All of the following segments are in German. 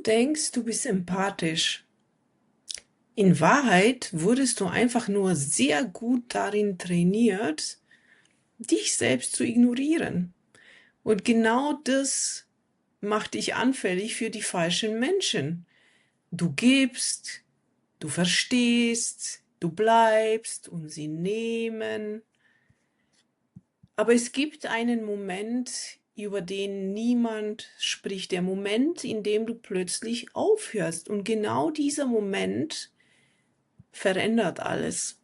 denkst, du bist empathisch. In Wahrheit wurdest du einfach nur sehr gut darin trainiert, dich selbst zu ignorieren. Und genau das macht dich anfällig für die falschen Menschen. Du gibst, du verstehst, du bleibst und sie nehmen. Aber es gibt einen Moment, über den niemand spricht, der Moment, in dem du plötzlich aufhörst. Und genau dieser Moment verändert alles.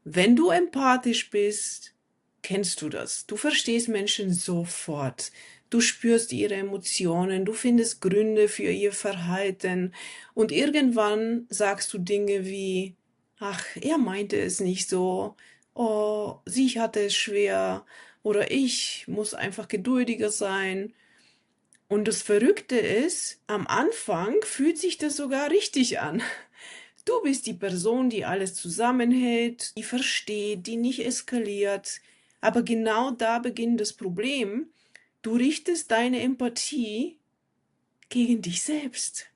Wenn du empathisch bist, kennst du das. Du verstehst Menschen sofort. Du spürst ihre Emotionen, du findest Gründe für ihr Verhalten und irgendwann sagst du Dinge wie, ach, er meinte es nicht so, oh, sie hatte es schwer oder ich muss einfach geduldiger sein. Und das Verrückte ist, am Anfang fühlt sich das sogar richtig an. Du bist die Person, die alles zusammenhält, die versteht, die nicht eskaliert. Aber genau da beginnt das Problem. Du richtest deine Empathie gegen dich selbst.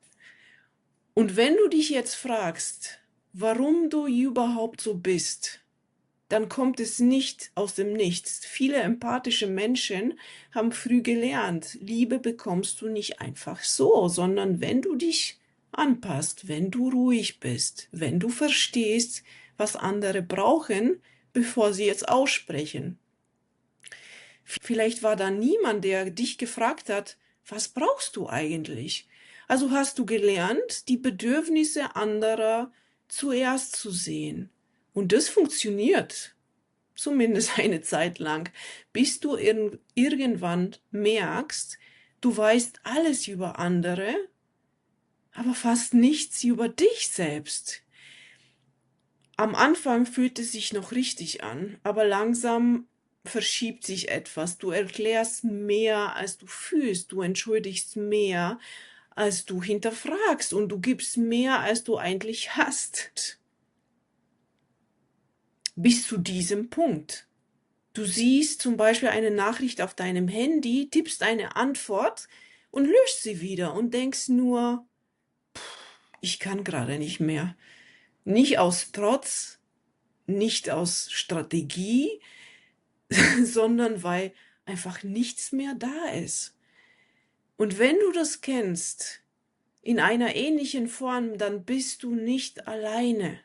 Und wenn du dich jetzt fragst, warum du überhaupt so bist, dann kommt es nicht aus dem Nichts. Viele empathische Menschen haben früh gelernt, Liebe bekommst du nicht einfach so, sondern wenn du dich anpasst, wenn du ruhig bist, wenn du verstehst, was andere brauchen, bevor sie es aussprechen. Vielleicht war da niemand, der dich gefragt hat, was brauchst du eigentlich? Also hast du gelernt, die Bedürfnisse anderer zuerst zu sehen. Und das funktioniert, zumindest eine Zeit lang, bis du irgendwann merkst, du weißt alles über andere, aber fast nichts über dich selbst. Am Anfang fühlt es sich noch richtig an, aber langsam verschiebt sich etwas. Du erklärst mehr, als du fühlst. Du entschuldigst mehr, als du hinterfragst. Und du gibst mehr, als du eigentlich hast. Bis zu diesem Punkt. Du siehst zum Beispiel eine Nachricht auf deinem Handy, tippst eine Antwort und löscht sie wieder und denkst nur, ich kann gerade nicht mehr. Nicht aus Trotz, nicht aus Strategie, sondern weil einfach nichts mehr da ist. Und wenn du das kennst, in einer ähnlichen Form, dann bist du nicht alleine.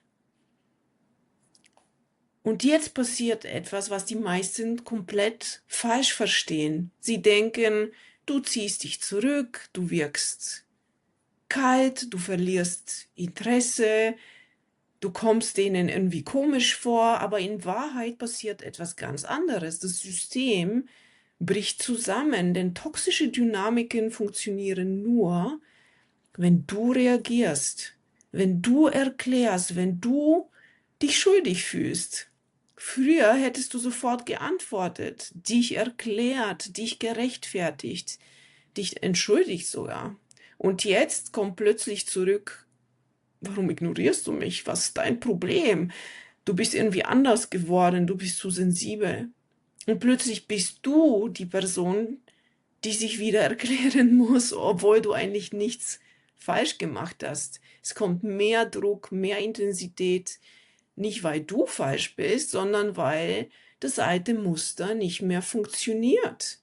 Und jetzt passiert etwas, was die meisten komplett falsch verstehen. Sie denken, du ziehst dich zurück, du wirkst kalt, du verlierst Interesse, du kommst denen irgendwie komisch vor, aber in Wahrheit passiert etwas ganz anderes. Das System bricht zusammen, denn toxische Dynamiken funktionieren nur, wenn du reagierst, wenn du erklärst, wenn du dich schuldig fühlst. Früher hättest du sofort geantwortet, dich erklärt, dich gerechtfertigt, dich entschuldigt sogar. Und jetzt kommt plötzlich zurück, warum ignorierst du mich? Was ist dein Problem? Du bist irgendwie anders geworden, du bist zu sensibel. Und plötzlich bist du die Person, die sich wieder erklären muss, obwohl du eigentlich nichts falsch gemacht hast. Es kommt mehr Druck, mehr Intensität, nicht weil du falsch bist, sondern weil das alte Muster nicht mehr funktioniert.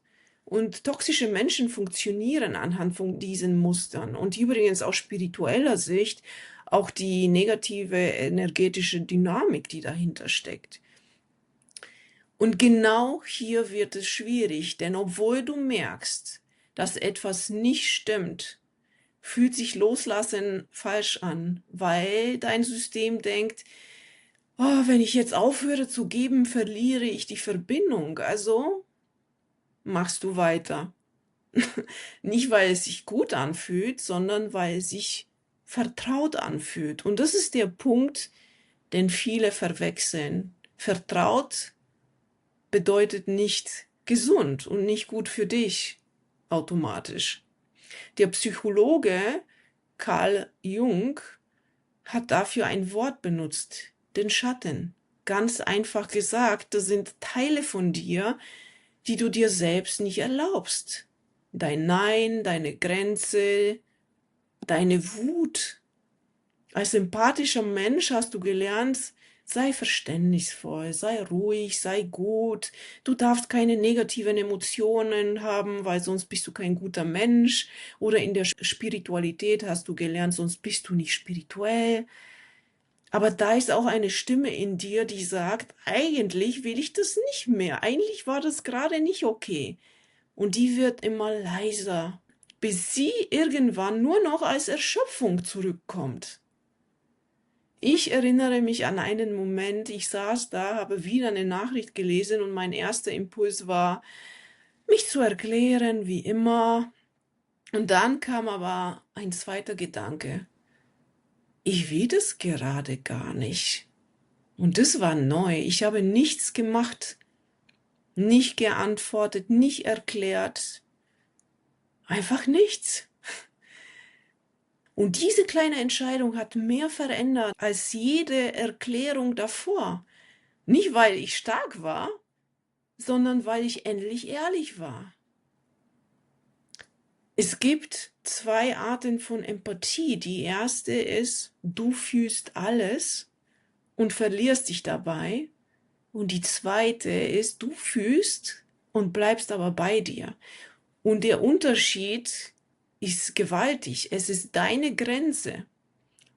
Und toxische Menschen funktionieren anhand von diesen Mustern. Und übrigens aus spiritueller Sicht auch die negative energetische Dynamik, die dahinter steckt. Und genau hier wird es schwierig, denn obwohl du merkst, dass etwas nicht stimmt, fühlt sich Loslassen falsch an, weil dein System denkt, oh, wenn ich jetzt aufhöre zu geben, verliere ich die Verbindung. Also machst du weiter. Nicht, weil es sich gut anfühlt, sondern weil es sich vertraut anfühlt. Und das ist der Punkt, den viele verwechseln. Vertraut bedeutet nicht gesund und nicht gut für dich automatisch. Der Psychologe Carl Jung hat dafür ein Wort benutzt, den Schatten. Ganz einfach gesagt, das sind Teile von dir, die du dir selbst nicht erlaubst. Dein Nein, deine Grenze, deine Wut. Als empathischer Mensch hast du gelernt, sei verständnisvoll, sei ruhig, sei gut. Du darfst keine negativen Emotionen haben, weil sonst bist du kein guter Mensch. Oder in der Spiritualität hast du gelernt, sonst bist du nicht spirituell. Aber da ist auch eine Stimme in dir, die sagt, eigentlich will ich das nicht mehr. Eigentlich war das gerade nicht okay. Und die wird immer leiser, bis sie irgendwann nur noch als Erschöpfung zurückkommt. Ich erinnere mich an einen Moment, ich saß da, habe wieder eine Nachricht gelesen und mein erster Impuls war, mich zu erklären, wie immer. Und dann kam aber ein zweiter Gedanke. Ich will das gerade gar nicht. Und das war neu. Ich habe nichts gemacht, nicht geantwortet, nicht erklärt. Einfach nichts. Und diese kleine Entscheidung hat mehr verändert als jede Erklärung davor. Nicht, weil ich stark war, sondern weil ich endlich ehrlich war. Es gibt zwei Arten von Empathie. Die erste ist, du fühlst alles und verlierst dich dabei. Und die zweite ist, du fühlst und bleibst aber bei dir. Und der Unterschied ist gewaltig. Es ist deine Grenze.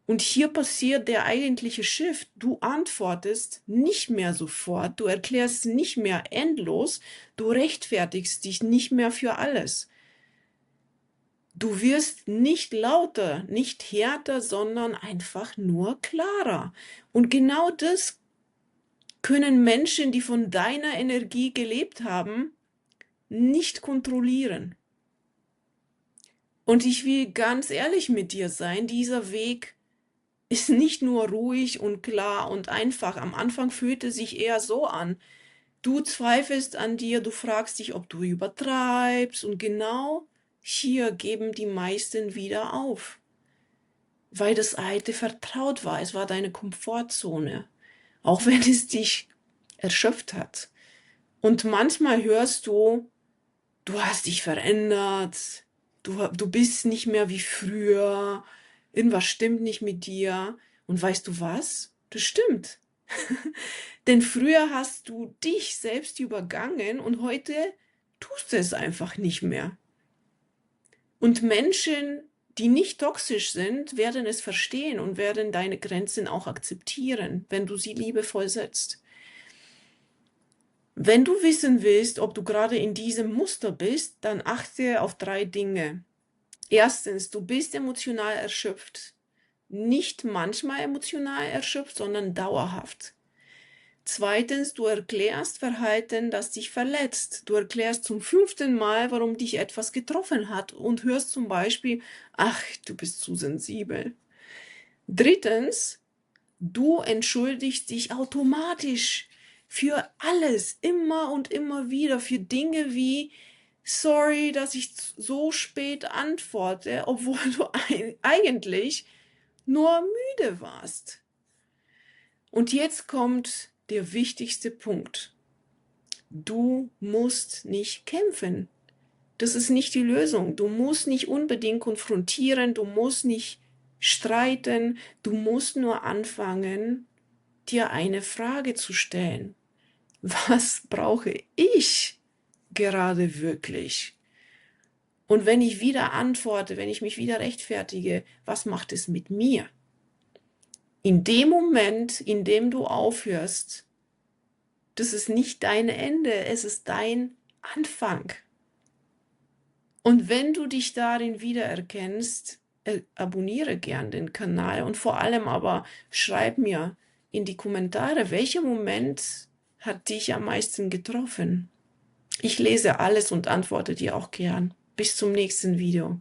Und hier passiert der eigentliche Shift. Du antwortest nicht mehr sofort, du erklärst nicht mehr endlos, du rechtfertigst dich nicht mehr für alles. Du wirst nicht lauter, nicht härter, sondern einfach nur klarer. Und genau das können Menschen, die von deiner Energie gelebt haben, nicht kontrollieren. Und ich will ganz ehrlich mit dir sein, dieser Weg ist nicht nur ruhig und klar und einfach. Am Anfang fühlt es sich eher so an. Du zweifelst an dir, du fragst dich, ob du übertreibst. Und genau hier geben die meisten wieder auf. Weil das Alte vertraut war. Es war deine Komfortzone. Auch wenn es dich erschöpft hat. Und manchmal hörst du, du hast dich verändert. Du bist nicht mehr wie früher. Irgendwas stimmt nicht mit dir. Und weißt du was? Das stimmt. Denn früher hast du dich selbst übergangen und heute tust du es einfach nicht mehr. Und Menschen, die nicht toxisch sind, werden es verstehen und werden deine Grenzen auch akzeptieren, wenn du sie liebevoll setzt. Wenn du wissen willst, ob du gerade in diesem Muster bist, dann achte auf 3 Dinge. Erstens, du bist emotional erschöpft. Nicht manchmal emotional erschöpft, sondern dauerhaft. Zweitens, du erklärst Verhalten, das dich verletzt. Du erklärst zum 5. Mal, warum dich etwas getroffen hat und hörst zum Beispiel, ach, du bist zu sensibel. Drittens, du entschuldigst dich automatisch für alles, immer und immer wieder, für Dinge wie, sorry, dass ich so spät antworte, obwohl du eigentlich nur müde warst. Und jetzt kommt der wichtigste Punkt. Du musst nicht kämpfen. Das ist nicht die Lösung. Du musst nicht unbedingt konfrontieren, du musst nicht streiten, du musst nur anfangen, dir eine Frage zu stellen. Was brauche ich gerade wirklich? Und wenn ich wieder antworte, wenn ich mich wieder rechtfertige, was macht es mit mir? In dem Moment, in dem du aufhörst, das ist nicht dein Ende, es ist dein Anfang. Und wenn du dich darin wiedererkennst, abonniere gern den Kanal und vor allem aber schreib mir in die Kommentare, welcher Moment hat dich am meisten getroffen. Ich lese alles und antworte dir auch gern. Bis zum nächsten Video.